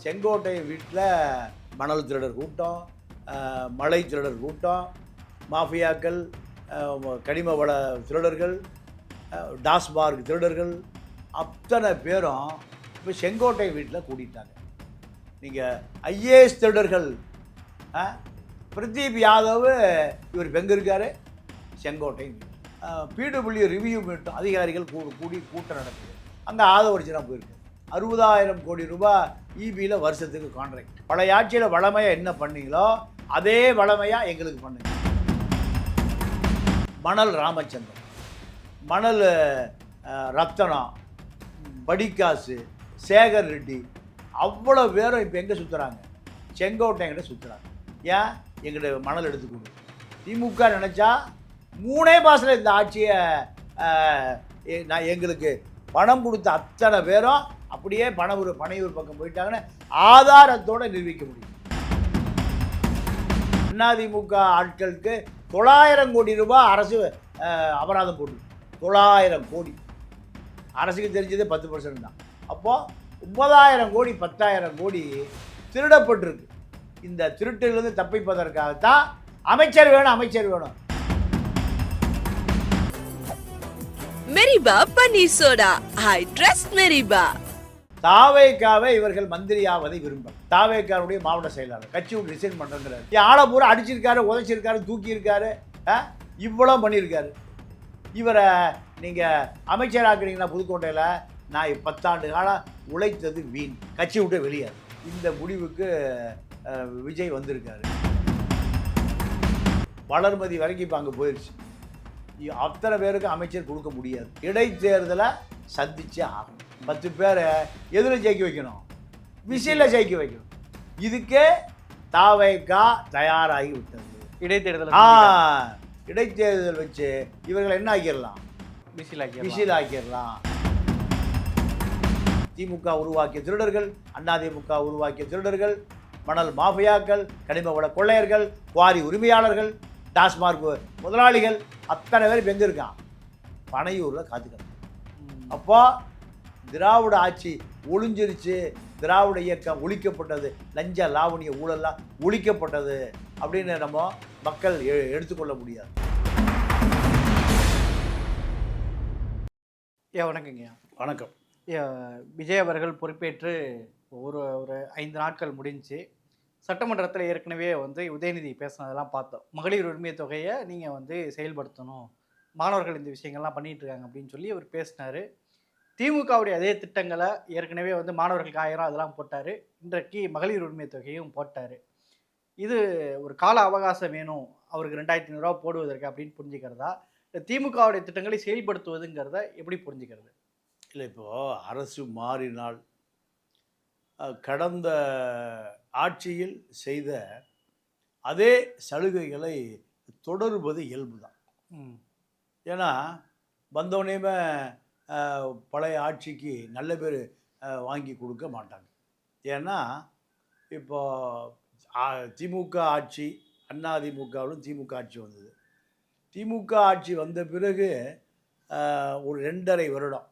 செங்கோட்டை வீட்டில் மணல் திருடர் கூட்டம், மலை திருடர் கூட்டம், மாஃபியாக்கள், கனிம வள திருடர்கள், டாஸ்மார்க் திருடர்கள் அத்தனை பேரும் இப்போ செங்கோட்டை வீட்டில் கூட்டிட்டாங்க. நீங்கள் ஐஏஎஸ் திருடர்கள் பிரதீப் யாதவ் இவர் எங்கே இருக்கார்? செங்கோட்டை. பிடபிள்யூ ரிவ்யூ மீட்டும் அதிகாரிகள் கூடி கூட்டம் நடக்குது. அங்கே ஆதவர்ஜனா போயிருக்கு. 60,000 கோடி ரூபாய் இபியில் வருஷத்துக்கு கான்ட்ராக்ட். பழைய ஆட்சியில் வளமையாக என்ன பண்ணீங்களோ அதே வளமையாக எங்களுக்கு பண்ணுங்க. மணல் ராமச்சந்திரன், மணல் ரத்தனா, படிக்காசு, சேகர் ரெட்டி அவ்வளோ பேரும் இப்போ எங்கே சுற்றுறாங்க? செங்கோட்டைங்கிட்ட சுற்றுறாங்க. ஏன்? எங்கிட்ட மணல் எடுத்துக்கொடு. திமுக நினச்சா 3 மாதத்தில் இந்த ஆட்சியை நான் எங்களுக்கு பணம் கொடுத்த அத்தனை பேரும் அப்படியே பனையூர் பக்கம் போயிட்டாங்கன்னு ஆதாரத்தோடு நிரூபிக்க முடியும். அதிமுக ஆட்களுக்கு 900 கோடி ரூபாய் அரசு அபராதம் போட்டு 900 கோடி. அரசுக்கு தெரிஞ்சதே 10% தான். அப்போது 9,000 கோடி 10,000 கோடி திருடப்பட்டிருக்கு. இந்த திருட்டிலிருந்து தப்பிப்பதற்காகத்தான் அமைச்சர் வேணும். மெரிபா பன்னீர் சோடா, ஐ ட்ரஸ்ட் மெரிபா. தாவேக்காவை இவர்கள் மந்திரியாவதை விரும்பல. தாவேக்காவுடைய மாவட்ட செயலாளர் கட்சி விட்டு ரிசைன் பண்ணுறாரு. ஆளை பூரா அடிச்சிருக்காரு, உதைச்சிருக்காரு, தூக்கியிருக்காரு, இவ்வளோ பண்ணியிருக்காரு. இவரை நீங்கள் அமைச்சராக்குறீங்கன்னா புதுக்கோட்டையில் நான் 10 ஆண்டு காலம் உழைத்தது வீண், கட்சி விட்டு வெளியாரு. இந்த முடிவுக்கு விஜய் வந்திருக்காரு. வளர்மதி வரைக்கும் இப்போ அங்கே போயிடுச்சு. அத்தனை பேருக்கு அமைச்சர் கொடுக்க முடியாது. இடைத்தேர்தலை சந்திச்சே ஆகணும். 10 பேரை எதில் ஜெயிக்க வைக்கணும்? விசில ஜெயிக்க வைக்கணும். இதுக்கே தாவேக்கா தயாராகி விட்டது. இடைத்தேர்தல் வச்சு இவர்களை என்ன ஆக்கிடலாம்? விசில் ஆக்கிடலாம். திமுக உருவாக்கிய திருடர்கள், அதிமுக உருவாக்கிய திருடர்கள், மணல் மாஃபியாக்கள், கனிம வள கொள்ளையர்கள், குவாரி உரிமையாளர்கள், டாஸ்மார்க் முதலாளிகள் அத்தனை பேர் எங்கே இருக்கான்? பனையூரில் காத்துக்கிறாங்க. அப்போ திராவிட ஆட்சி ஒளிஞ்சிருச்சு, திராவிட இயக்கம் ஒழிக்கப்பட்டது, லஞ்ச லாவணிய ஊழல்லாம் ஒழிக்கப்பட்டது அப்படின்னு நம்ம மக்கள் எடுத்துக்கொள்ள முடியாது. வணக்கங்க. வணக்கம். விஜய் அவர்கள் பொறுப்பேற்று ஒரு 5 நாட்கள் முடிஞ்சு சட்டமன்றத்தில் ஏற்கனவே உதயநிதி பேசினதெல்லாம் பார்த்தோம். மகளிர் உரிமை தொகையை நீங்கள் செயல்படுத்தணும், மாணவர்கள் இந்த விஷயங்கள்லாம் பண்ணிகிட்டு இருக்காங்க அப்படின்னு சொல்லி அவர் பேசினார். திமுகவுடைய அதே திட்டங்களை ஏற்கனவே மாணவர்களுக்கு 1000 அதெல்லாம் போட்டார். இன்றைக்கு மகளிர் உரிமை தொகையும் போட்டார். இது ஒரு கால அவகாசம் வேணும் அவருக்கு 2,500 ரூபா போடுவதற்கு அப்படின்னு புரிஞ்சுக்கிறதா, திமுகவுடைய திட்டங்களை செயல்படுத்துவதுங்கிறத எப்படி புரிஞ்சுக்கிறது? இல்லை, இப்போது அரசு மாறினால் கடந்த ஆட்சியில் செய்த அதே சலுகைகளை தொடருவது இயல்பு தான். ஏன்னா வந்தோடனேமே பழைய ஆட்சிக்கு நல்ல பேர் வாங்கி கொடுக்க மாட்டாங்க. ஏன்னா இப்போ திமுக ஆட்சி, அதிமுகவிலும் திமுக ஆட்சி வந்தது. திமுக ஆட்சி வந்த பிறகு ஒரு 2.5 வருடம்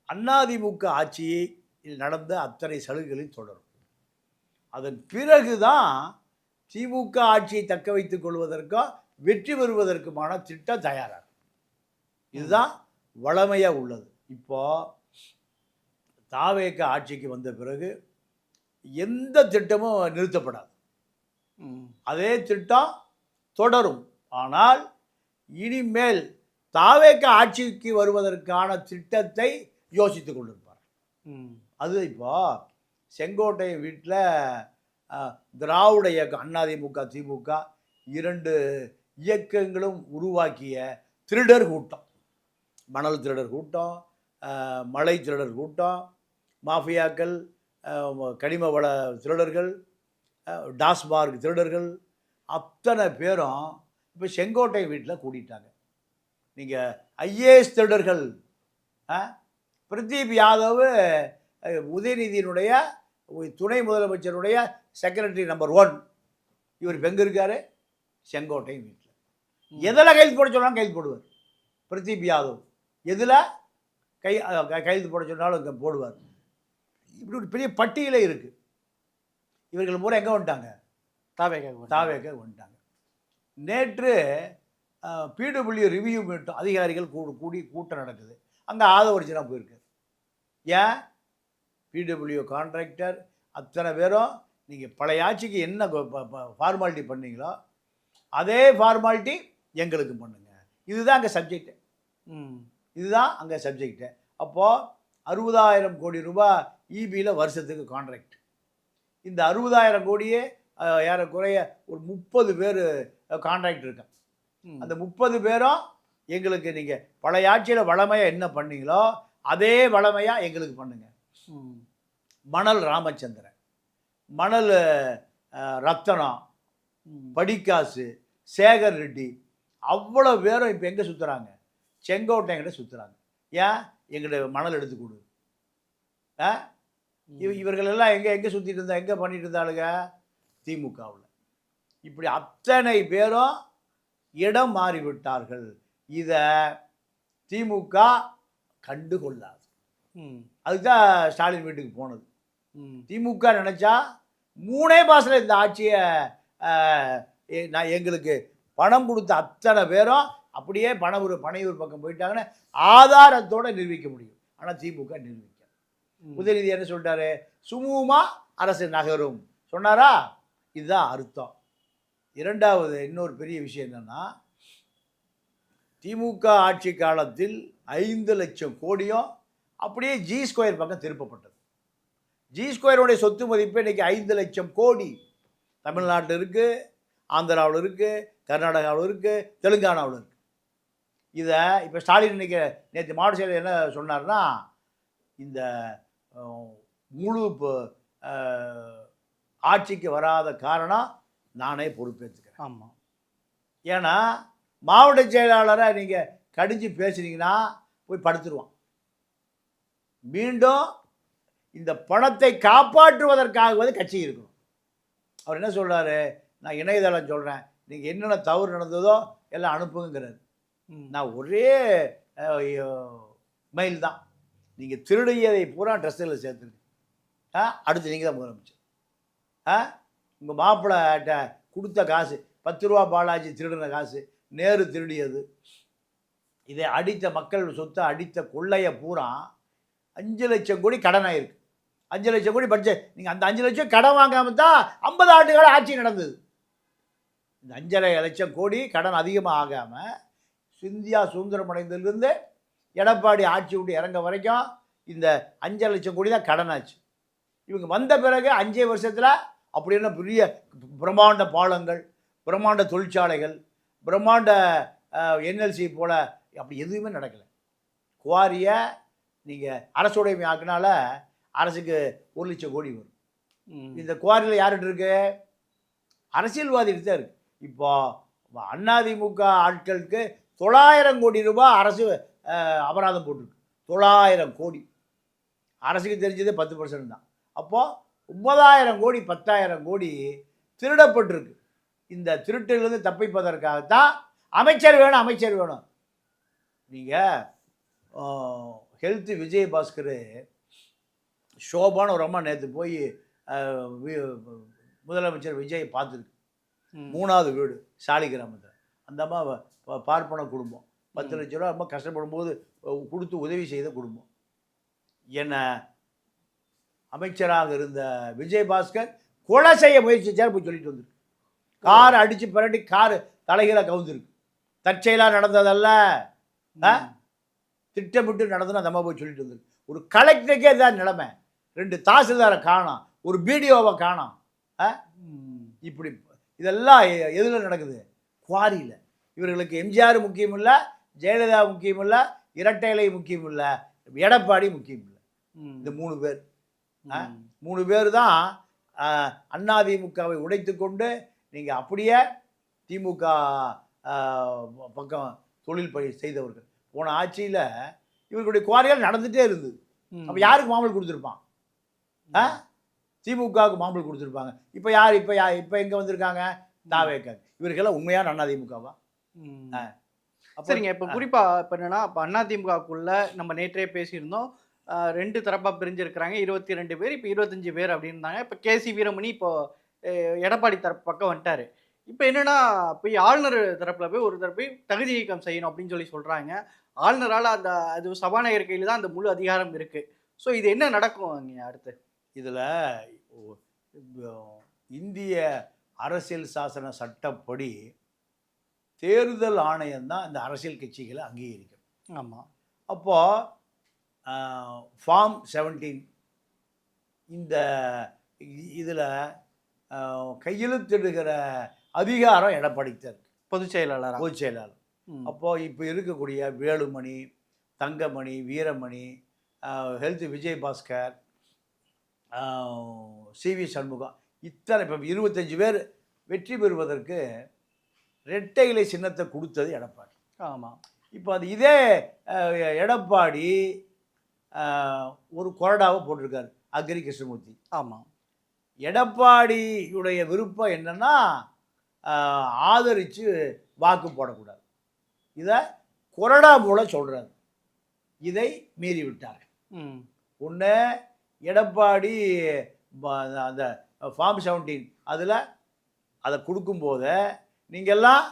அதிமுக ஆட்சியில் நடந்த அத்தனை சலுகைகளையும் தொடரும். அதன் பிறகு தான் திமுக ஆட்சியை தக்க வைத்துக் கொள்வதற்கும் வெற்றி பெறுவதற்குமான திட்டம் தயாராகும். இதுதான் வளமையாக உள்ளது. இப்போ தாவேக்க ஆட்சிக்கு வந்த பிறகு எந்த திட்டமும் நிறுத்தப்படாது, அதே திட்டம் தொடரும். ஆனால் இனிமேல் தாவேக்க ஆட்சிக்கு வருவதற்கான திட்டத்தை யோசித்து கொண்டிருப்பார். அது இப்போ செங்கோட்டை வீட்டில் திராவிட இயக்கம், அதிமுக திமுக 2 இயக்கங்களும் உருவாக்கிய திருடர் கூட்டம், மணல் திருடர் கூட்டம், மலை திருடர் கூட்டம், மாஃபியாக்கள், கனிம வள திருடர்கள், டாஸ்மார்க் திருடர்கள் அத்தனை பேரும் இப்போ செங்கோட்டை வீட்டில் கூட்டிட்டாங்க. நீங்கள் ஐஏஎஸ் திருடர்கள் பிரதீப் யாதவ் உதயநிதியினுடைய துணை முதலமைச்சருடைய செக்ரட்டரி நம்பர் 1, இவர் எங்கே இருக்கார்? செங்கோட்டை வீட்டில். எதில் கைது போட சொன்னாலும் கைது போடுவார் பிரதீப் யாதவ். எதில் கைது போட சொன்னாலும் இங்கே போடுவார். இப்படி ஒரு பெரிய பட்டியலே இருக்குது. இவர்கள் முறை எங்கே வந்துட்டாங்க? தாவேக தாவேக்க வந்துட்டாங்க. நேற்று பிடபிள்யூ ரிவ்யூ மீட்டும் அதிகாரிகள் கூடி கூட்டம் நடக்குது. அங்கே ஆதவர்ஜனா போயிருக்கு. ஏன்? பிடபிள்யூ கான்ட்ராக்டர் அத்தனை பேரும் நீங்கள் பழைய ஆட்சிக்கு என்ன ஃபார்மாலிட்டி பண்ணீங்களோ அதே ஃபார்மாலிட்டி எங்களுக்கு பண்ணுங்க. இதுதான் அங்கே சப்ஜெக்டு. இதுதான் அங்கே சப்ஜெக்டு. அப்போது 60,000 கோடி ரூபாய் இபியில் வருஷத்துக்கு கான்ட்ராக்ட். இந்த 60,000 கோடியே ஏறக்குறைய ஒரு 30 பேர் கான்ட்ராக்ட் இருக்காங்க. அந்த 30 பேரும் எங்களுக்கு நீங்கள் பழைய ஆட்சியில் வளமையாக என்ன பண்ணீங்களோ அதே வளமையாக எங்களுக்கு பண்ணுங்க. மணல் ராமச்சந்திரன், மணல் ரத்தனம், படிக்காசு, சேகர் ரெட்டி அவ்வளோ பேரும் இப்போ எங்கே சுற்றுறாங்க? செங்கோட்டையங்கிட்ட சுற்றுறாங்க. ஏன்? எங்கிட்ட மணல் எடுத்து கொடு. இவர்கள் எல்லாம் எங்கே சுற்றிட்டு இருந்தா, எங்கே பண்ணிட்டு இருந்தாளுங்க? திமுகவில். இப்படி அத்தனை பேரும் இடம் மாறிவிட்டார்கள். இதை திமுக கண்டுகொள்ளாது. அதுதான் ஸ்டாலின் வீட்டுக்கு போனது. திமுக நினச்சா 3 மாதத்தில் இந்த ஆட்சியை நான் எங்களுக்கு பணம் கொடுத்த அத்தனை பேரும் அப்படியே பனையூர் பக்கம் போயிட்டாங்கன்னு ஆதாரத்தோடு நிரூபிக்க முடியும். ஆனால் திமுக நிரூபிக்க. உதயநிதி என்ன சொல்லிட்டாரு? சுமூகமாக அரசு நகரும் சொன்னாரா? இதுதான் அர்த்தம். இரண்டாவது இன்னொரு பெரிய விஷயம் என்னென்னா, திமுக ஆட்சி காலத்தில் 5 லட்சம் கோடியும் அப்படியே ஜி ஸ்கொயர் பக்கம் திருப்பப்பட்டது. ஜி ஸ்கொயருடைய சொத்து மதிப்பு இன்றைக்கி 5 லட்சம் கோடி. தமிழ்நாட்டில் இருக்குது, ஆந்திராவில் இருக்குது, கர்நாடகாவில் இருக்குது, தெலுங்கானாவில் இருக்குது. இதை இப்போ ஸ்டாலின் இன்றைக்கி நேற்று மாவட்ட செயலர் என்ன சொன்னார்னா, இந்த முழு ஆட்சிக்கு வராத காரணம் நானே பொறுப்பேற்றுக்கிறேன். ஆமாம். ஏன்னா மாவட்ட செயலாளரை நீங்கள் கடிஞ்சு பேசுனீங்கன்னா போய் படுத்துருவான். மீண்டும் இந்த பணத்தை காப்பாற்றுவதற்காகவது கட்சி இருக்கணும். அவர் என்ன சொல்கிறாரு? நான் இணையதளம் சொல்கிறேன், நீங்கள் என்னென்ன தவறு நடந்ததோ எல்லாம் அனுப்புங்கிறாரு. நான் ஒரே மெயில் தான், நீங்கள் திருடியதை பூரா ட்ரெஸ்ஸில் சேர்த்துருக்கு. அடுத்து நீங்கள் தான் முதலமைச்சர். உங்கள் மாப்பிள்ளைட்ட கொடுத்த காசு 10 ரூபா பாலாஜி திருடின காசு, நேரு திருடியது, இதை அடித்த மக்கள் சொத்தை அடித்த கொள்ளையை பூரா 5 லட்சம் கோடி கடன் ஆயிருக்கு. 5 லட்சம் கோடி பட்ஜெட். நீங்கள் அந்த 5 லட்சம் கடன் வாங்காமல் தான் 50 ஆண்டுகள் ஆட்சி நடந்தது. இந்த 5.5 லட்சம் கோடி கடன் அதிகமாக ஆகாமல் இந்தியா சுதந்திரம் அடைந்ததுலேருந்து எடப்பாடி ஆட்சி விட்டு இறங்க வரைக்கும் இந்த 5 லட்சம் கோடி தான் கடன் ஆச்சு. இவங்க வந்த பிறகு 5 வருஷத்தில் அப்படின்னா பெரிய பிரம்மாண்ட பாலங்கள், பிரம்மாண்ட தொழிற்சாலைகள், பிரம்மாண்ட என்எல்சி போல் அப்படி எதுவுமே நடக்கலை. குவாரியை நீங்கள் அரசுடைமை ஆக்கினால அரசுக்கு 1 லட்சம் கோடி வரும். இந்த குவாரியில் யார்கிட்ட இருக்கு? அரசியல்வாதிகிட்ட தான் இருக்குது. இப்போ அதிமுக ஆட்களுக்கு 900 கோடி ரூபாய் அரசு அபராதம் போட்டிருக்கு. 900 கோடி. அரசுக்கு தெரிஞ்சதே 10% தான். அப்போது 9,000 கோடி 10,000 கோடி திருடப்பட்டிருக்கு. இந்த திருட்டிலிருந்து தப்பிப்பதற்காகத்தான் அமைச்சர் வேணும். நீங்கள் ஹெல்த் விஜயபாஸ்கர் ஷோபான ஒரு அம்மா நேற்று போய் முதலமைச்சர் விஜய் பார்த்துருக்கு. 3வது வீடு சாலி கிராமத்தில். அந்த அம்மா பார்ப்பன குடும்பம், 10 லட்ச ரூபா ரொம்ப கஷ்டப்படும் போது கொடுத்து உதவி செய்த குடும்பம். என்ன அமைச்சராக இருந்த விஜயபாஸ்கர் கொலை செய்ய முயற்சிச்சார் போய் சொல்லிட்டு வந்துருக்கு. கார் அடித்து பிரட்டி காரு தலைகீழ கவுந்துருக்கு. தற்செயலாக நடந்ததல்ல, திட்டமிட்டு நடந்ததுன்னு அந்த அம்மா போய் சொல்லிட்டு வந்துருக்கு. ஒரு கலெக்டருக்கே தான் நிலைமை. 2 தாசில்தாரை காணோம், ஒரு பிடிஓவை காணோம். இப்படி இதெல்லாம் எதில் நடக்குது? குவாரியில். இவர்களுக்கு எம்ஜிஆர் முக்கியம் இல்லை, ஜெயலலிதா முக்கியம் இல்லை, இரட்டை இலை முக்கியம் இல்லை, எடப்பாடி முக்கியம் இல்லை. இந்த 3 பேர் 3 பேர் தான் அதிமுகவை உடைத்து கொண்டு நீங்கள் அப்படியே திமுக பக்கம் தொழில் செய்தவர்கள். போன ஆட்சியில் இவர்களுடைய குவாரிகள் நடந்துகிட்டே இருந்தது. அப்போ யாருக்கு மாமூல் கொடுத்துருப்பான்? திமுகவுக்கு மாமூல் கொடுத்துருப்பாங்க. இப்போ யார் இப்போ எங்கே வந்திருக்காங்க? தாவேக. இவர்களெல்லாம் உண்மையான அதிமுகவா? சரிங்க. இப்போ குறிப்பாக இப்போ என்னென்னா, இப்போ அதிமுகக்குள்ளே நம்ம நேற்றே பேசியிருந்தோம், 2 தரப்பா பிரிஞ்சிருக்கிறாங்க. 22 பேர், இப்போ 25 பேர் அப்படின்னாங்க. இப்போ கேசி வீரமணி இப்போ எடப்பாடி தரப்பு பக்கம் வந்துட்டாரு. இப்போ என்னன்னா, போய் ஆளுநர் தரப்புல போய் ஒரு தரப்பு தகுதி நீக்கம் செய்யணும் அப்படின்னு சொல்றாங்க. ஆளுநரால அது சபாநாயகர் கையில தான் அந்த முழு அதிகாரம் இருக்கு. ஸோ இது என்ன நடக்கும் அங்க அடுத்து? இதில் இந்திய அரசியல் சாசன சட்டப்படி தேர்தல் ஆணையம் தான் இந்த அரசியல் கட்சிகளை அங்கீகரிக்கும். ஆமாம். அப்போது ஃபார்ம் 17 இந்த இதில் கையெழுத்திடுகிற அதிகாரம் எடப்பாடிக்கு இருக்கு, பொதுச் செயலாளர். பொதுச் செயலாளர். அப்போது இப்போ இருக்கக்கூடிய வேலுமணி, தங்கமணி, வீரமணி, ஹெல்த் விஜயபாஸ்கர், சிவி சண்முகம், இத்தனை இப்போ 25 பேர் வெற்றி பெறுவதற்கு இரட்டை இலை சின்னத்தை கொடுத்தது எடப்பாடி. ஆமாம். இப்போ அது இதே எடப்பாடி ஒரு கொறடாவை போட்டிருக்காரு அக்ரி கிருஷ்ணமூர்த்தி. ஆமாம். எடப்பாடியுடைய விருப்பம் என்னன்னா ஆதரித்து வாக்கு போடக்கூடாது, இதை கொறடா போல சொல்கிறாரு. இதை மீறி விட்டார். ஒன்று எடப்பாடி அந்த ஃபார்ம் 17 அதில் அதை கொடுக்கும்போது நீங்கள்லாம்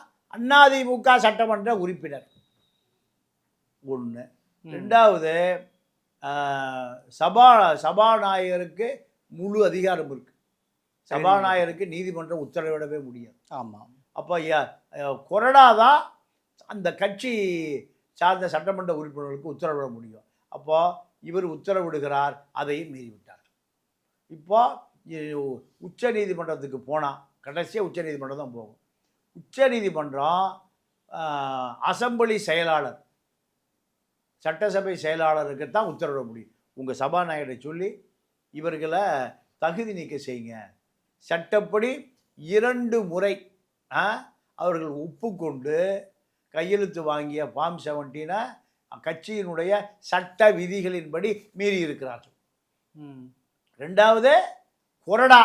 அதிமுக சட்டமன்ற உறுப்பினர் ஒன்று. ரெண்டாவது சபாநாயகருக்கு முழு அதிகாரம் இருக்குது. சபாநாயகருக்கு நீதிமன்றம் உத்தரவிடவே முடியாது. ஆமாம். அப்போ கொறடா தான் அந்த கட்சி சார்ந்த சட்டமன்ற உறுப்பினர்களுக்கு உத்தரவிட முடியும். அப்போ இவர் உத்தரவிடுகிறார், அதையும் மீறிவிட்டார். இப்போ உச்ச நீதிமன்றத்துக்கு போனால் கடைசியாக உச்ச நீதிமன்றம் தான் போகும். உச்ச நீதிமன்றம் அசெம்பிளி செயலாளர், சட்டசபை செயலாளருக்கு தான் உத்தரவிட முடியும். உங்கள் சபாநாயகரை சொல்லி இவர்களை தகுதி நீக்கம் செய்யுங்க. சட்டப்படி 2 முறை அவர்கள் ஒப்புக்கொண்டு கையெழுத்து வாங்கிய ஃபார்ம் 17 கட்சியினுடைய சட்ட விதிகளின்படி மீறி இருக்கிறார்கள். ரெண்டாவது கொறடா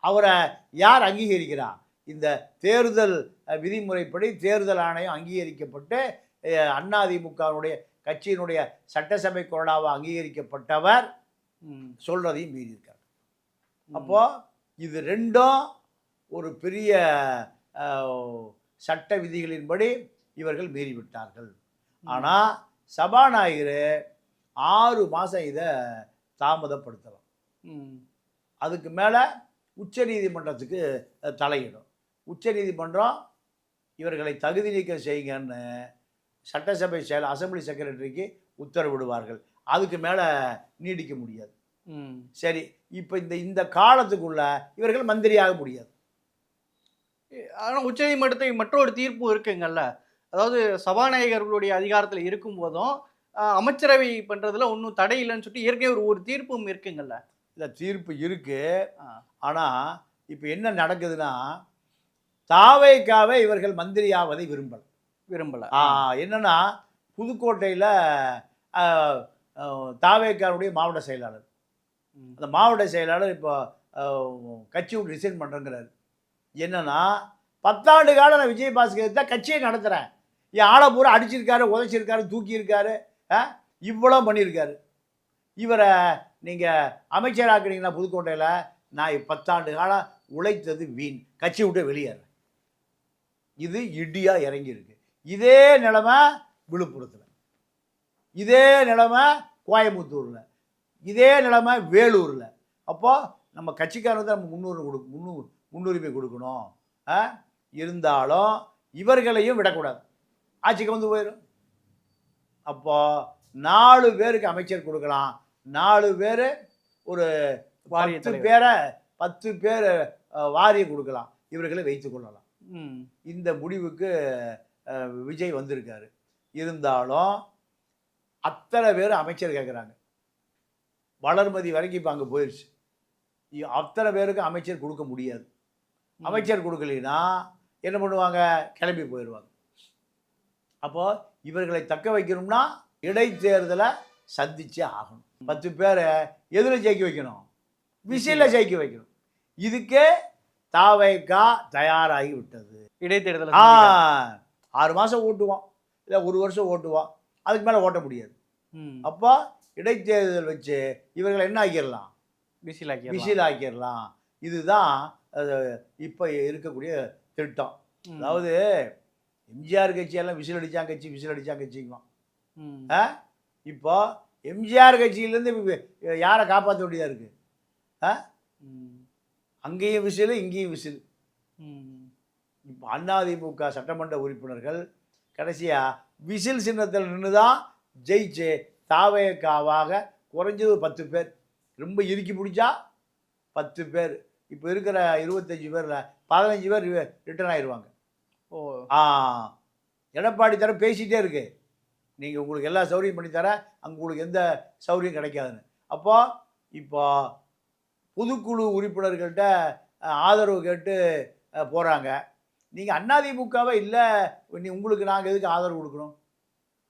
அவரை யார் அங்கீகரிக்கிறார்? இந்த தேர்தல் விதிமுறைப்படி தேர்தல் ஆணையம் அங்கீகரிக்கப்பட்டு அதிமுகவுடைய கட்சியினுடைய சட்டசபை கொறடாவை அங்கீகரிக்கப்பட்டவர் சொல்றதையும் மீறி இருக்கார். அப்போ இது ரெண்டும் ஒரு பெரிய சட்ட விதிகளின்படி இவர்கள் மீறிவிட்டார்கள். ஆனால் சபாநாயகர் 6 மாதம் இதை தாமதப்படுத்தலாம். அதுக்கு மேலே உச்ச நீதிமன்றத்துக்கு தலையிடும். உச்ச நீதிமன்றம் இவர்களை தகுதி நீக்கம் செய்யுங்கன்னு சட்டசபை அசெம்பிளி செக்ரட்டரிக்கு உத்தரவிடுவார்கள். அதுக்கு மேலே நீடிக்க முடியாது. சரி, இப்போ இந்த காலத்துக்குள்ள இவர்கள் மந்திரியாக முடியாது. ஆனால் உச்ச நீதிமன்றத்துக்கு மற்றொரு தீர்ப்பு இருக்குங்கல்ல, அதாவது சபாநாயகர்களுடைய அதிகாரத்தில் இருக்கும் போதும் அமைச்சரவை பண்ணுறதுல ஒன்றும் தடை இல்லைன்னு சொல்லிட்டு ஏற்கனவே ஒரு தீர்ப்பும் இருக்குங்கல்ல. இல்லை, தீர்ப்பு இருக்கு. ஆனால் இப்போ என்ன நடக்குதுன்னா, தாவேக்காவை இவர்கள் மந்திரியாவதை விரும்பலை. என்னன்னா, புதுக்கோட்டையில் தாவேக்காவுடைய மாவட்ட செயலாளர், அந்த மாவட்ட செயலாளர் இப்போ கட்சி விட்டு ரிசைன் பண்ணுறங்கிறாரு. என்னன்னா, 10 ஆண்டு காலம் நான் விஜயபாஸ்கர் தான் கட்சியை நடத்துகிறேன், என் ஆளை பூரா அடிச்சிருக்காரு, உதைச்சிருக்காரு, தூக்கியிருக்காரு, இவ்வளோ பண்ணியிருக்காரு. இவரை நீங்கள் அமைச்சராக்குனீங்கன்னா புதுக்கோட்டையில் நான் 10 ஆண்டு காலம் உழைத்தது வீண், கட்சி விட்டு வெளியேறேன். இது இடியாக இறங்கியிருக்கு. இதே நிலைமை விழுப்புரத்தில், இதே நிலைமை கோயம்புத்தூரில், இதே நிலைமை வேலூரில். அப்போது நம்ம கட்சிக்காரங்க நம்ம முன்னுரிமை கொடுக்கணும். இருந்தாலும் இவர்களையும் விடக்கூடாது, ஆட்சிக்கு வந்து போயிடும். அப்போது 4 பேருக்கு அமைச்சர் கொடுக்கலாம், 4 பேர் ஒரு 10 பேர் வாரியம் கொடுக்கலாம், இவர்களை வைத்துக் கொள்ளலாம். இந்த முடிவுக்கு விஜய் வந்திருக்காரு. இருந்தாலும் அத்தனை பேர் அமைச்சர் கேட்குறாங்க. வளர்மதி வரைக்கும் இப்போ அங்கே போயிடுச்சு. அத்தனை பேருக்கு அமைச்சர் கொடுக்க முடியாது. அமைச்சர் கொடுக்கலைன்னா என்ன பண்ணுவாங்க? கிளம்பி போயிடுவாங்க. அப்போது இவர்களை தக்க வைக்கணும்னா இடைத்தேர்தலை சந்திச்சே ஆகணும். 10 பேரை எதில் ஜெயிக்க வைக்கணும்? விசிலில் ஜெயிக்க வைக்கணும். இதுக்கே தாவேக்கா தயாராகி விட்டது. இடைத்தேர்தல் 6 மாதம் ஓட்டுவோம், இல்லை 1 வருஷம் ஓட்டுவோம், அதுக்கு மேலே ஓட்ட முடியாது. அப்போ இடைத்தேர்தல் வச்சு இவர்களை என்ன ஆக்கிடலாம், பிசிலாக்கி விசில் ஆக்கிடலாம். இதுதான் இப்போ இருக்கக்கூடிய திட்டம். அதாவது எம்ஜிஆர் கட்சியெல்லாம் விசில் அடித்தான் கட்சி, விசில் அடித்தான் கட்சிக்குவான். இப்போ எம்ஜிஆர் கட்சியிலேருந்து யாரை காப்பாற்ற வேண்டியதாக இருக்குது? அங்கேயும் விசில், இங்கேயும் விசில். இப்போ அதிமுக சட்டமன்ற உறுப்பினர்கள் கடைசியாக விசில் சின்னத்தில் நின்று தான் ஜெயிச்சு தாவேக்காவாக குறைஞ்சது 10 பேர், ரொம்ப இறுக்கி பிடிச்சா 10 பேர். இப்போ இருக்கிற 25 பேரில் 15 பேர் ரிட்டர்ன் ஆயிடுவாங்க. எடப்பாடி தர பேசிகிட்டே இருக்கு, நீங்கள் உங்களுக்கு எல்லா சௌகரியம் பண்ணித்தரேன், அங்கே உங்களுக்கு எந்த சௌகரியம் கிடைக்காதுன்னு. அப்போ இப்போ பொதுக்குழு உறுப்பினர்கள்ட்ட ஆதரவு கேட்டு போகிறாங்க. நீங்கள் அதிமுகவே இல்லை, உங்களுக்கு நாங்கள் எதுக்கு ஆதரவு கொடுக்கணும்?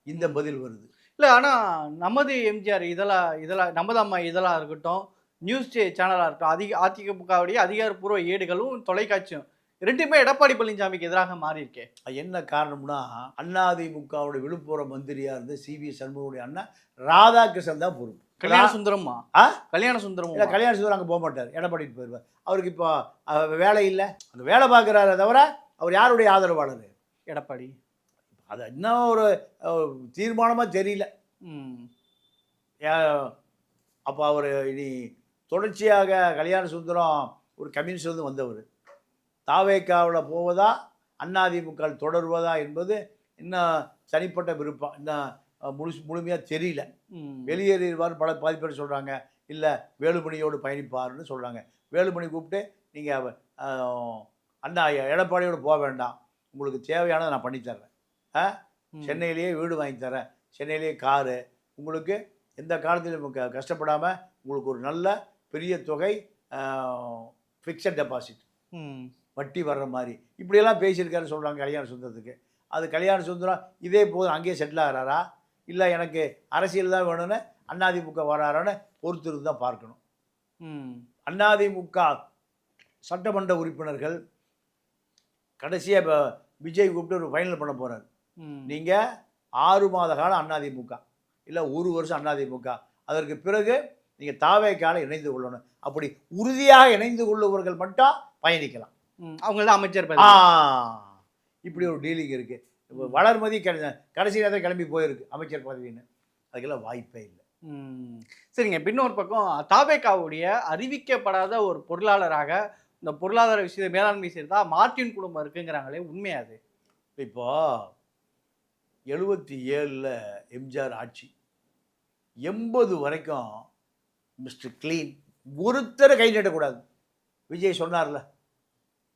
இந்த பதில் வருது. இல்லை, ஆனால் நமது எம்ஜிஆர் இதெல்லாம் நமது அம்மா இதெல்லாம் இருக்கட்டும், நியூஸ் சேனலாக இருக்கட்டும், அதிமுகவுடைய அதிகாரப்பூர்வ ஏடுகளும் தொலைக்காட்சியும் ரெண்டுமே எடப்பாடி பழனிசாமிக்கு எதிராக மாறி இருக்கே. என்ன காரணம்னா, அதிமுகவுடைய விழுப்புரம் மந்திரியாக இருந்து சிவி சண்முகனுடைய அண்ணன் ராதாகிருஷ்ணன் தான் பொறுப்பு. கல்யாண சுந்தரமா? கல்யாண சுந்தரம் இல்லை, கல்யாண சுந்தரம் அங்கே போக மாட்டார், எடப்பாடிட்டு போயிடுவார். அவருக்கு இப்போ வேலை இல்லை, அங்கே வேலை பார்க்குறாரு தவிர அவர் யாருடைய ஆதரவாளர்? எடப்பாடி. அது இன்னும் ஒரு தீர்மானமாக தெரியல. அப்போ அவர் இனி தொடர்ச்சியாக கல்யாண சுந்தரம் ஒரு கம்யூனிஸ்ட் வந்தவர், தாவேக்காவில் போவதா அதிமுக தொடர்வதா என்பது இன்னும் தனிப்பட்ட விருப்பம், இன்னும் முழுமையாக தெரியல. வெளியேறிவார் பாதி பேர் சொல்கிறாங்க, இல்லை வேலுமணியோடு பயணிப்பார்னு சொல்கிறாங்க. வேலுமணி கூப்பிட்டு நீங்கள் அண்ணா எடப்பாடியோடு போக வேண்டாம், உங்களுக்கு தேவையானதை நான் பண்ணித்தர்றேன், சென்னையிலேயே வீடு வாங்கி தரேன், சென்னையிலேயே காரு, உங்களுக்கு எந்த காலத்திலும் கஷ்டப்படாமல் உங்களுக்கு ஒரு நல்ல பெரிய தொகை ஃபிக்ஸட் டெபாசிட் வட்டி வர்ற மாதிரி இப்படியெல்லாம் பேசியிருக்காருன்னு சொல்கிறாங்க கல்யாண சுந்தரத்துக்கு. அது கல்யாண சுந்தரம் இதே போதும் அங்கேயே செட்டில் ஆகிறாரா, இல்லை எனக்கு அரசியல் தான் வேணும்னு அதிமுக வராரான்னு பொறுத்திருந்து தான் பார்க்கணும். அதிமுக சட்டமன்ற உறுப்பினர்கள் கடைசியாக இப்போ விஜய் கூப்பிட்டு ஒரு ஃபைனல் பண்ண போகிறார். நீங்கள் 6 மாத காலம் அதிமுக, இல்லை 1 வருஷம் அதிமுக, அதற்கு பிறகு நீங்கள் தாவேக்கால இணைந்து கொள்ளணும். அப்படி உறுதியாக இணைந்து கொள்ளுவர்கள் மட்டும் பயணிக்கலாம். அவங்க தான் அமைச்சர். இப்படி ஒரு டீலிங் இருக்குது. இப்போ வளர்மதி கடைசி நேரத்தில் கிளம்பி போயிருக்கு அமைச்சர் பதவின்னு, அதுக்கெல்லாம் வாய்ப்பே இல்லை. சரிங்க, இன்னொரு பக்கம் தாவேக்காவுடைய அறிவிக்கப்படாத ஒரு பொருளாளராக இந்த பொருளாதார விஷயத்தை மேலாண்மை செய்தா மார்டின் குடும்பம் இருக்குங்கிறாங்களே, உண்மையாது? இப்போ 77 எம்ஜிஆர் ஆட்சி, 80 வரைக்கும் மிஸ்டர் கிளீன், ஒருத்தரை கை நீட்டக்கூடாது. விஜய் சொன்னார்ல,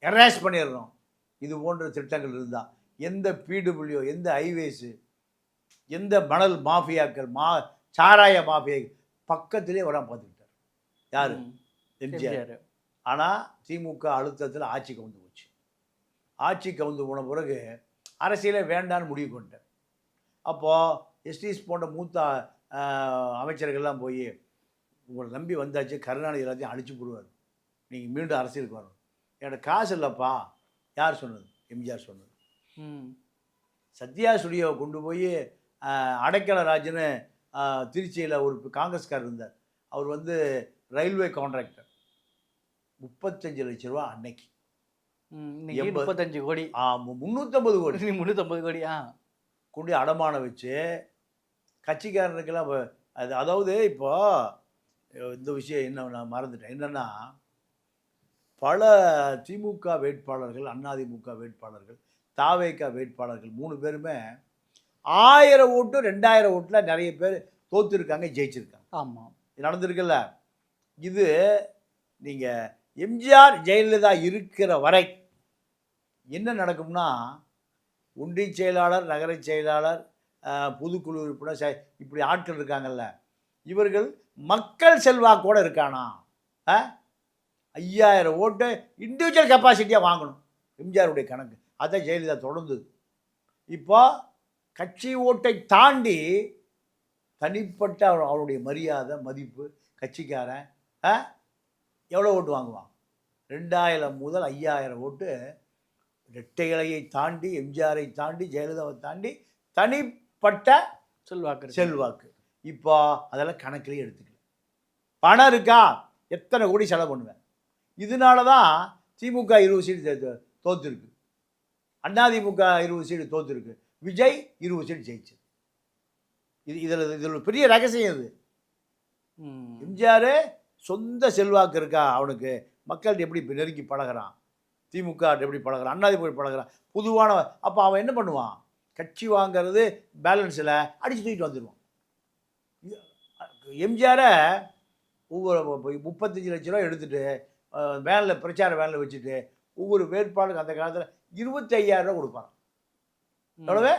எரேஸ் பண்ணிடணும். இது போன்ற திட்டங்கள் இருந்தால் எந்த பிடபிள்யூ, எந்த ஹைவேஸு, எந்த மணல் மாஃபியாக்கள், சாராய மாஃபியா பக்கத்திலே வராமல் பார்த்துக்கிட்டார். யார்? எம்ஜிஆர். ஆனால் திமுக அழுத்தத்தில் ஆட்சி கவுந்து போச்சு. ஆட்சி கவுந்து போன பிறகு அரசியலே வேண்டான்னு முடிவு கொண்டார். அப்போது எஸ்டிஎஸ் போன்ற மூத்த அமைச்சர்கள்லாம் போய் உங்களை நம்பி வந்தாச்சு, கருணாநிதி எல்லாத்தையும் அழிச்சு போடுவார், நீங்கள் மீண்டும் அரசியலுக்கு வரணும். என்னோட காசு இல்லைப்பா. யார் சொன்னது? எம்ஜிஆர் சொன்னது. சத்யா ஸ்டுடியோவை கொண்டு போய் அடைக்கல ராஜுன்னு திருச்சியில் ஒரு காங்கிரஸ்காரர் இருந்தார். அவர் ரயில்வே கான்ட்ராக்டர். 35 லட்ச ரூபா அன்னைக்கு. 35 கோடி. 350 கோடி. 350 கோடி கொண்டு அடமானம் வச்சு கட்சிக்காரனுக்கெல்லாம் அதாவது இப்போ இந்த விஷயம் என்ன நான் மறந்துட்டேன். என்னென்னா, பல திமுக வேட்பாளர்கள், அதிமுக வேட்பாளர்கள், தாவேகா வேட்பாளர்கள் 3 பேருமே 1000 ஓட்டு 2000 ஓட்டில் நிறைய பேர் தோற்றுருக்காங்க, ஜெயிச்சிருக்காங்க. ஆமாம், இது நடந்திருக்குல்ல. இது நீங்கள் எம்ஜிஆர் ஜெயலலிதா இருக்கிற வரை என்ன நடக்கும்னா, ஒன்றிய செயலாளர், நகர செயலாளர், பொதுக்குழு உறுப்பினர், இப்படி ஆட்கள் இருக்காங்கல்ல, இவர்கள் மக்கள் செல்வாக்கோடு இருக்கானா. 5000 ஓட்டு இண்டிவிஜுவல் கெப்பாசிட்டியாக வாங்கணும், எம்ஜிஆருடைய கணக்கு. அதான் ஜெயலலிதா தொடர்ந்தது. இப்போ கட்சி ஓட்டை தாண்டி தனிப்பட்ட அவருடைய மரியாதை, மதிப்பு, கட்சிக்காரன் எவ்வளோ ஓட்டு வாங்குவான்? 2000 முதல் 5000 ஓட்டு இரட்டை இலையை தாண்டி, எம்ஜிஆரை தாண்டி, ஜெயலலிதாவை தாண்டி தனிப்பட்ட செல்வாக்கு. இப்போ அதெல்லாம் கணக்கிலே எடுத்துக்கல. பணம் இருக்கா, எத்தனை கோடி செலவு பண்ணுவேன். இதனால தான் திமுக 20 சீட்டு தோத்துருக்கு, அதிமுக 20 சீட்டு தோத்துருக்கு, விஜய் 20 சீட்டு ஜெயிச்சு. இதில் பெரிய ரகசியம் இது. எம்ஜிஆர் சொந்த செல்வாக்கு இருக்கா அவனுக்கு, மக்கள்கிட்ட எப்படி நெருங்கி பழகிறான், திமுக எப்படி பழகிறான், அதிமுக பழகிறான், பொதுவான. அப்போ அவன் என்ன பண்ணுவான், கட்சி வாங்கிறது பேலன்ஸில் அடித்து தூக்கிட்டு வந்துடுவான். எம்ஜிஆரை ஒவ்வொரு 35 லட்ச ரூபா எடுத்துகிட்டு வேனில் பிரச்சார வேனில் வச்சுட்டு ஒவ்வொரு வேட்பாளருக்கு அந்த காலத்தில் 25,000 ரூபா கொடுப்பான். எவ்வளவு?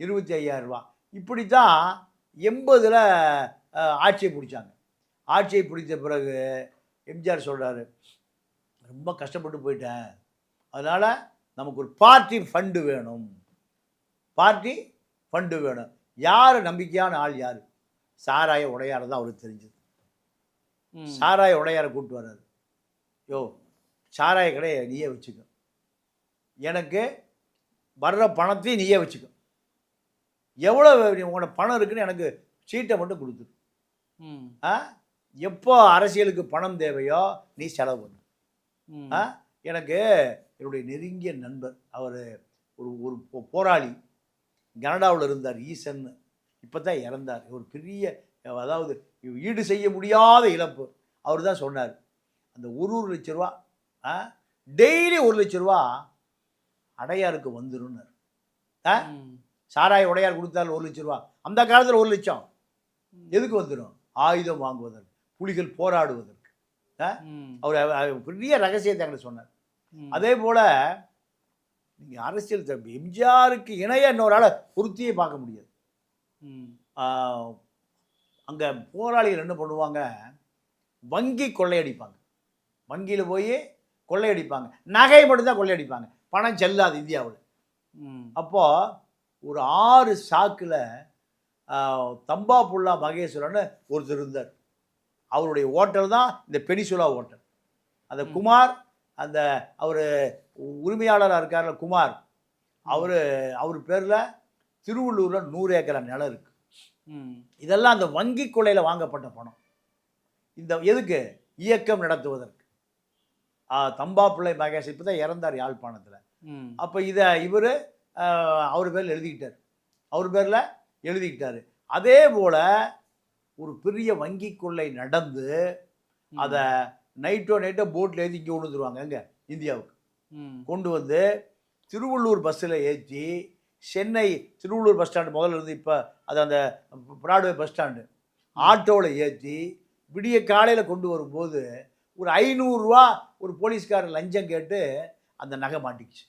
25,000 ரூபா. இப்படி தான் 80ல் ஆட்சியை பிடிச்சாங்க. ஆட்சியை பிடித்த பிறகு எம்ஜிஆர் சொல்கிறாரு, ரொம்ப கஷ்டப்பட்டு போயிட்டேன், அதனால் நமக்கு ஒரு பார்ட்டி ஃபண்டு வேணும், பார்ட்டி ஃபண்டு வேணும். யார் நம்பிக்கையான ஆள் யார்? சாராய உடையார் தான் அவருக்கு தெரிஞ்சது. சாராய உடையாரை கூப்பிட்டு வர்றாரு, யோ சாராய கடையை நீயே வச்சுக்க, எனக்கு வர்ற பணத்தையும் நீயே வச்சுக்க, எவ்வளோ உங்களோட பணம் இருக்குன்னு எனக்கு சீட்டை மட்டும் கொடுத்துரு, எப்போ அரசியலுக்கு பணம் தேவையோ நீ செலவு பண்ணு. எனக்கு என்னுடைய நெருங்கிய நண்பர், அவர் ஒரு போராளி, கனடாவில் இருந்தார், ஈசன், இப்போ தான் இறந்தார். ஒரு பெரிய, அதாவது ஈடு செய்ய முடியாத இழப்பு. அவர் தான் சொன்னார், அந்த ஒரு லட்ச ரூபா டெய்லி 1 லட்ச ரூபா அடையாருக்கு வந்துடும். சாராய உடையார் கொடுத்தாலும் 1 லட்ச ரூபா, அந்த காலத்தில் 1 லட்சம் எதுக்கு வந்துடும்? ஆயுதம் வாங்குவதற்கு, புலிகள் போராடுவதற்கு. அவர் பெரிய ரகசியத்தை எங்களுக்கு சொன்னார். அதே போல் நீங்கள் அரசியல் எம்ஜிஆருக்கு இணைய இன்னொரு ஆளை பொருத்தியே பார்க்க முடியாது. அங்கே போராளிகள் என்ன பண்ணுவாங்க, வங்கி கொள்ளையடிப்பாங்க, வங்கியில் போய் கொள்ளையடிப்பாங்க, நகை மட்டும்தான் கொள்ளையடிப்பாங்க, பணம் செல்லாது இந்தியாவில். அப்போது ஒரு 6 சாக்கில் தம்பாபுல்லா மகேஸ்வரன் ஒருத்தர் இருந்தார். அவருடைய ஹோட்டல் தான் இந்த பெனிசுலா ஹோட்டல். அந்த குமார், அந்த அவர் உரிமையாளராக இருக்கார்ல குமார், அவர் பேரில் திருவள்ளூரில் 100 ஏக்கர் நிலம் இருக்குது. இதெல்லாம் அந்த வங்கி கொள்ளையில் வாங்கப்பட்ட பணம். இந்த எதுக்கு? இயக்கம் நடத்துவதற்கு. தம்பாபிள்ளை மகேஷ் இப்போ தான் இறந்தார் யாழ்ப்பாணத்தில். அப்போ இதை இவர் அவர் பேரில் எழுதிக்கிட்டார். அதே போல் ஒரு பெரிய வங்கி கொள்ளை நடந்து அதை நைட்டோ போட்டில் ஏற்றி இங்கே கொண்டு வந்துடுவாங்க, எங்கே இந்தியாவுக்கு கொண்டு வந்து திருவள்ளூர் பஸ்ஸில் ஏற்றி சென்னை திருவள்ளூர் பஸ் ஸ்டாண்டு முதல்ல இருந்து இப்போ அது அந்த பிராட்வே பஸ் ஸ்டாண்டு ஆட்டோவில் ஏற்றி விடிய காலையில் கொண்டு வரும்போது ஒரு 500 ரூபா ஒரு போலீஸ்காரன் லஞ்சம் கேட்டு அந்த நகை மாட்டிக்கிச்சு.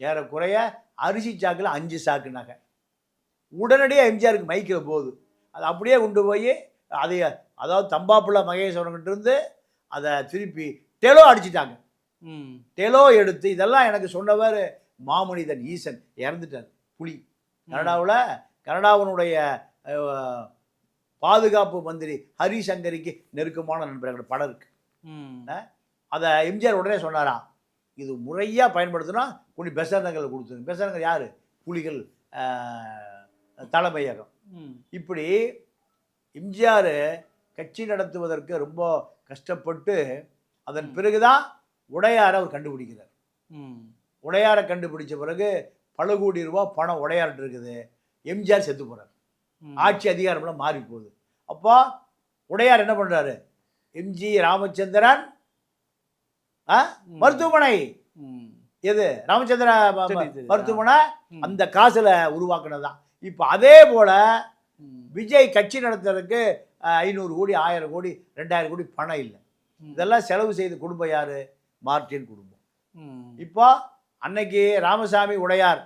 ஏறக்குறைய அரிசி சாக்கில் 5 சாக்கு நகை. உடனடியாக எம்ஜிஆருக்கு மைக்கில் போகுது, அதை அப்படியே கொண்டு போய் அதை, அதாவது தம்பாபுல்லா மகேஸ்வரன்கிட்ட இருந்து அதை திருப்பி டெலோ அடிச்சிட்டாங்க. டெலோ எடுத்து, இதெல்லாம் எனக்கு சொன்னவர் மாமனிதன் ஈசன், இறந்துட்டார், புலி. கனடாவினுடைய பாதுகாப்பு மந்திரி ஹரிசங்கரிக்கு நெருக்கமான நண்பர்கள் படம் இருக்கு. அதை எம்ஜிஆர் உடனே சொன்னாராம், இது முறையாக பயன்படுத்தினா கொஞ்சம் பெசரங்களை கொடுத்துருங்க. பெசரங்கள் யார்? புலிகள் தலைமையகம். இப்படி எம்ஜிஆர் கட்சி நடத்துவதற்கு ரொம்ப கஷ்டப்பட்டு அதன் பிறகுதான் உடையாரை அவர் கண்டுபிடிக்கிறார். உடையாரை கண்டுபிடிச்ச பிறகு பல கோடி ரூபா பணம் உடையார்ட்டு இருக்குது. எம்ஜிஆர் செத்து போகிறார், ஆட்சி அதிகாரம்லாம் மாறி போகுது. அப்போ உடையார் என்ன பண்ணுறாரு, எம்ஜி ராமச்சந்திரன் மருத்துவமனை, எது ராமச்சந்திர மருத்துவமனை, அந்த காசில் உருவாக்குனது தான். இப்போ அதே போல் விஜய் கட்சி நடத்துறதுக்கு 500 கோடி 1000 கோடி 2000 கோடி பணம் இல்லை. இதெல்லாம் செலவு செய்த குடும்பம் யார்? மார்ட்டின் குடும்பம். இப்போ அன்னைக்கு ராமசாமி உடையார்,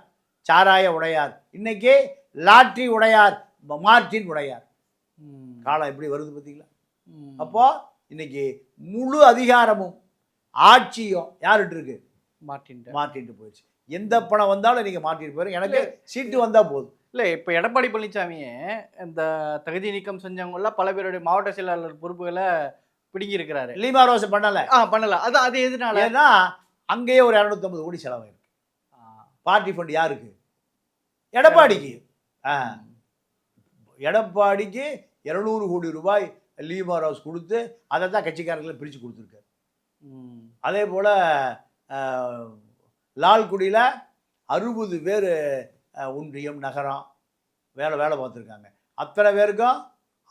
சாராய உடையார், இன்னைக்கு லாட்ரி உடையார், மார்ட்டின் உடையார். காலம் எப்படி வருது பார்த்தீங்களா? அப்போ இன்னைக்கு முழு அதிகாரமும் ஆட்சியும் யார்கிட்ட இருக்கு? மார்ட்டின் போயிடுச்சு. எந்த பணம் வந்தாலும் நீங்கள் மார்ட்டின் போயிடும், எனக்கு சீட்டு வந்தால் போதும். இல்லை, இப்போ எடப்பாடி பழனிசாமியே இந்த தகுதி நீக்கம் செஞ்சவங்களாம் பல பேருடைய மாவட்ட செயலாளர் பொறுப்புகளை பிடுங்கி இருக்கிறாரு. லீமா ரோஸ் பண்ணலை. அது எதுனால? ஏன்னா அங்கேயே ஒரு 250 கோடி செலவாயிருக்கு. பார்ட்டி ஃபண்ட் யாருக்கு? எடப்பாடிக்கு. எடப்பாடிக்கு 200 கோடி ரூபாய் லீவர் ஹவுஸ் கொடுத்து அதை தான் கட்சிக்காரர்களை பிரித்து கொடுத்துருக்காரு. அதே போல் லால்குடியில் 60 பேர் ஒன்றியம் நகரம் வேலை பார்த்துருக்காங்க. அத்தனை பேருக்கும்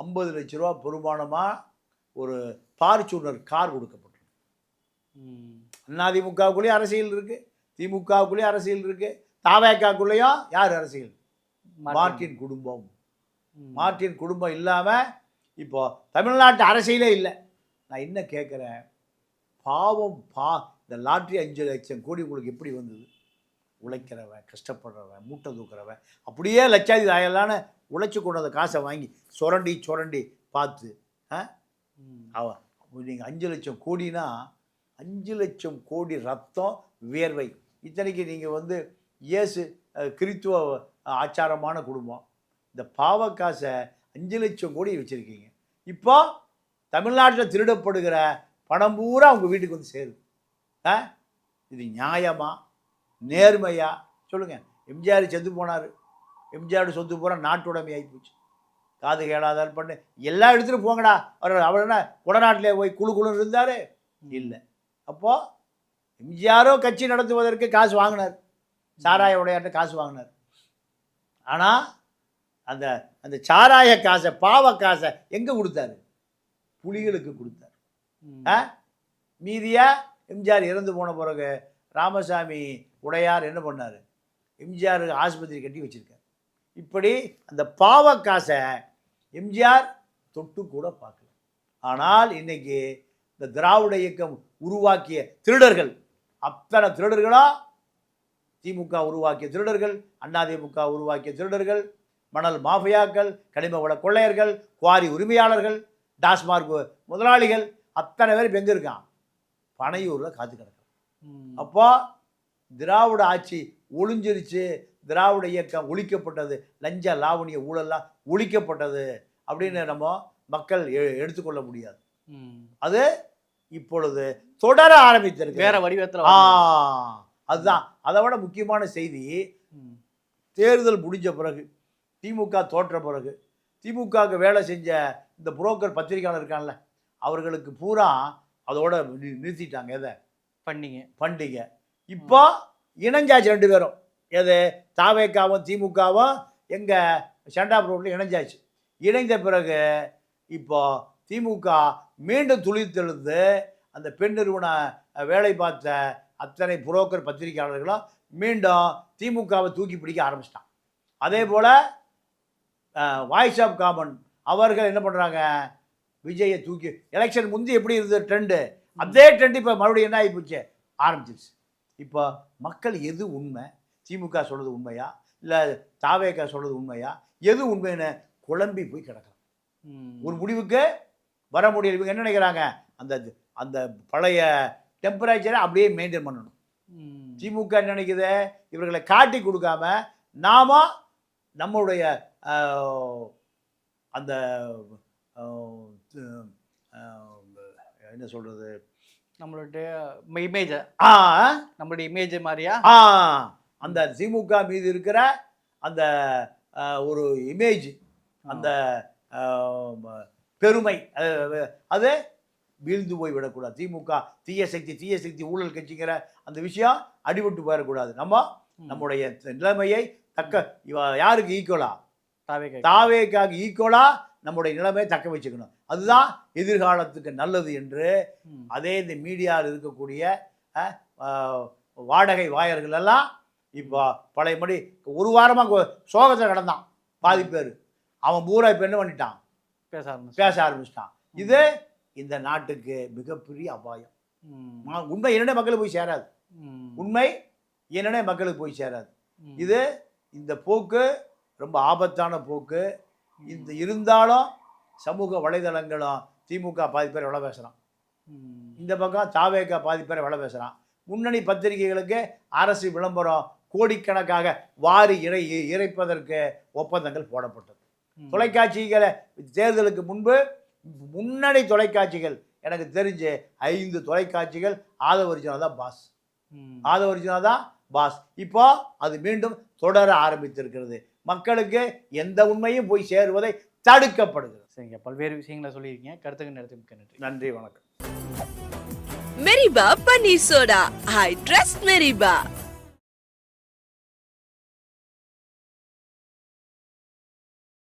50 லட்ச ரூபா பெருமானமாக ஒரு ஃபார்ச்சூனர் கார் கொடுக்கப்பட்டிருக்கு. அதிமுகவுக்குள்ளேயும் அரசியல் இருக்குது, திமுகவுக்குள்ளேயும் அரசியல் இருக்குது, தாவேக்காக்குள்ளேயும் யார் அரசியல்? மார்ட்டின் குடும்பம். மார்ட்டின் குடும்பம் இல்லாமல் இப்போ தமிழ்நாட்டு அரசியலே இல்லை. நான் என்ன கேட்குறேன், பாவம் இந்த லாட்ரி 5 லட்சம் கோடி உங்களுக்கு எப்படி வந்தது? உழைக்கிறவன், கஷ்டப்படுறவன், மூட்டை தூக்குறவன், அப்படியே லட்சாதி ஆயலான்னு உழைச்சி கொண்டு அந்த காசை வாங்கி சுரண்டி பார்த்து அவன் நீங்கள் 5 லட்சம் கோடினா 5 லட்சம் கோடி ரத்தம் வியர்வை. இத்தனைக்கு நீங்கள் இயேசு கிறித்துவ ஆச்சாரமான குடும்பம். இந்த பாவ காசை 5 லட்சம் கோடி வச்சுருக்கீங்க. இப்போ தமிழ்நாட்டில் திருடப்படுகிற பணம் பூரா உங்கள் வீட்டுக்கு சேருது. இது நியாயமா, நேர்மையா சொல்லுங்கள்? எம்ஜிஆர் செத்து போனார், எம்ஜிஆர் சொத்து பூரா நாட்டுடைமை ஆகிப்போச்சு. காது கேளாதார் பண்ணு எல்லா இடத்துலையும் போங்கடா. அவர் என்ன குடநாட்டிலே போய் குழுன்னு இருந்தார்? இல்லை. அப்போது எம்ஜிஆரோ கட்சி நடத்துவதற்கு காசு வாங்கினார், சாராய உடையாட்ட காசு வாங்கினார். ஆனால் அந்த அந்த சாராய காசை, பாவ காசை எங்கே கொடுத்தாரு? புலிகளுக்கு கொடுத்தார். மீதியா எம்ஜிஆர் இறந்து போன பிறகு ராமசாமி உடையார் என்ன பண்ணார்? எம்ஜிஆர் ஆஸ்பத்திரி கட்டி வச்சுருக்கார். இப்படி அந்த பாவ காசை எம்ஜிஆர் தொட்டு கூட பார்க்கல. ஆனால் இன்னைக்கு இந்த திராவிட இயக்கம் உருவாக்கிய திருடர்கள், அத்தனை திருடர்களா திமுக உருவாக்கிய திருடர்கள், அதிமுக உருவாக்கிய திருடர்கள், மணல் மாஃபியாக்கள், கனிம வள கொள்ளையர்கள், குவாரி உரிமையாளர்கள், டாஸ்மார்க் முதலாளிகள், அத்தனை பேர் இப்போ எங்கே இருக்கான்? பனையூரில் காத்து கிடக்கும். அப்போ திராவிட ஆட்சி ஒளிஞ்சிருச்சு, திராவிட இயக்கம் ஒழிக்கப்பட்டது, லஞ்ச லாவணிய ஊழல்லாம் ஒழிக்கப்பட்டது அப்படின்னு நம்ம மக்கள் எடுத்துக்கொள்ள முடியாது. அது இப்பொழுது தொடர ஆரம்பித்திருக்கு வேற வடிவத்தில். அதுதான் அதை விட முக்கியமான செய்தி. தேர்தல் முடிஞ்ச பிறகு, திமுக தோற்ற பிறகு, திமுகவுக்கு வேலை செஞ்ச இந்த புரோக்கர் பத்திரிகையாளர் இருக்கான்ல, அவர்களுக்கு பூரா அதோட நிறுத்திட்டாங்க. எதை? பண்டிகை. இப்போ இணைஞ்சாச்சு 2 பேரும். எது? தாவேக்காவும் திமுகவும் எங்கள் செண்டாப் ரோட்டில் இணைஞ்சாச்சு. இணைந்த பிறகு இப்போ திமுக மீண்டும் துளித்தெழுந்து அந்த பெண் நிறுவன வேலை பார்த்த அத்தனை புரோக்கர் பத்திரிகையாளர்களும் மீண்டும் திமுகவை தூக்கி பிடிக்க ஆரம்பிச்சிட்டான். அதே போல் வாய்ஸ் ஆஃப் காமன் அவர்கள் என்ன பண்ணுறாங்க? விஜயை தூக்கி, எலெக்ஷன் முந்தி எப்படி இருந்தது ட்ரெண்டு, அதே ட்ரெண்டு இப்போ மறுபடியும் என்ன ஆகிப்போச்சு, ஆரம்பிச்சிருச்சு. இப்போ மக்கள் எது உண்மை, திமுக சொல்கிறது உண்மையா இல்லை தாவேக்கா சொல்கிறது உண்மையா, எது உண்மைன்னு குழம்பி போய் கிடக்கிறாங்க. ஒரு முடிவுக்கு வர முடியல. இவங்க என்ன நினைக்கிறாங்க? அந்த அந்த பழைய டெம்பரேச்சரை அப்படியே மெயின்டைன் பண்ணணும். திமுக என்ன நினைக்குது? இவர்களை காட்டி கொடுக்காம நாம நம்மளுடைய அந்த என்ன சொல்கிறது, நம்மளுடைய இமேஜ், நம்மளுடைய இமேஜ் மாதிரியா அந்த திமுக மீது இருக்கிற அந்த ஒரு இமேஜ், அந்த பெருமை, அது வீழ்ந்து போய் விடக்கூடாது. திமுக தீய சக்தி ஊழல் கட்சிங்கிற அந்த விஷயம் அடிபட்டு போயிடக்கூடாது. நம்முடைய நிலைமையை யாருக்கு ஈக்குவலா? தாவேக்காக ஈக்குவலா நம்முடைய நிலைமையை தக்க வச்சுக்கணும். அதுதான் எதிர்காலத்துக்கு நல்லது என்று அதே இந்த மீடியாவில் இருக்கக்கூடிய வாடகை வாயர்கள் எல்லாம் இப்போ பழையபடி ஒரு வாரமாக சோகத்தில் கிடந்தான். பாதி பேர் அவன் பூரா இப்போ என்ன பண்ணிட்டான்? பேச ஆரம்பிச்சிட்டான். இது இந்த நாட்டுக்கு மிகப்பெரிய அபாயம். உண்மை என்னென்ன மக்களுக்கு போய் சேராது. உண்மை என்னென்ன மக்களுக்கு போய் சேராது. இது இந்த போக்கு ரொம்ப ஆபத்தான போக்கு. இந்த இருந்தாலும் சமூக வலைதளங்களும் திமுக பாதி பேர் எவ்வளோ பேசுகிறான், இந்த பக்கம் தாவேக்கா பாதி பேர் எவ்வளோ பேசுகிறான். முன்னணி பத்திரிகைகளுக்கு அரசு விளம்பரம் கோடிக்கணக்காக வாரி இறைப்பதற்கு ஒப்பந்தங்கள் போடப்பட்டது. தொலைக்காட்சிகளை தேர்தலுக்கு முன்பு முன்னணி தொலைக்காட்சிகள் எனக்கு தெரிஞ்சு 5 தொலைக்காட்சிகள் ஆதவரிஜினா தான் பாஸ், ஆதவரிஜினா தான் பாஸ். இப்போ அது மீண்டும் தொடர ஆரம்பித்திருக்கிறது. மக்களுக்கு எந்த உண்மையும் போய் சேருவதை தடுக்கப்படுகிறது. சரிங்க, பல்வேறு விஷயங்களை சொல்லியிருக்கீங்க. கருத்துக்கு நேரத்துக்கு மிக்க நன்றி. நன்றி, வணக்கம். மெரிபா பன்னீர் சோடா. I trust மெரிபா.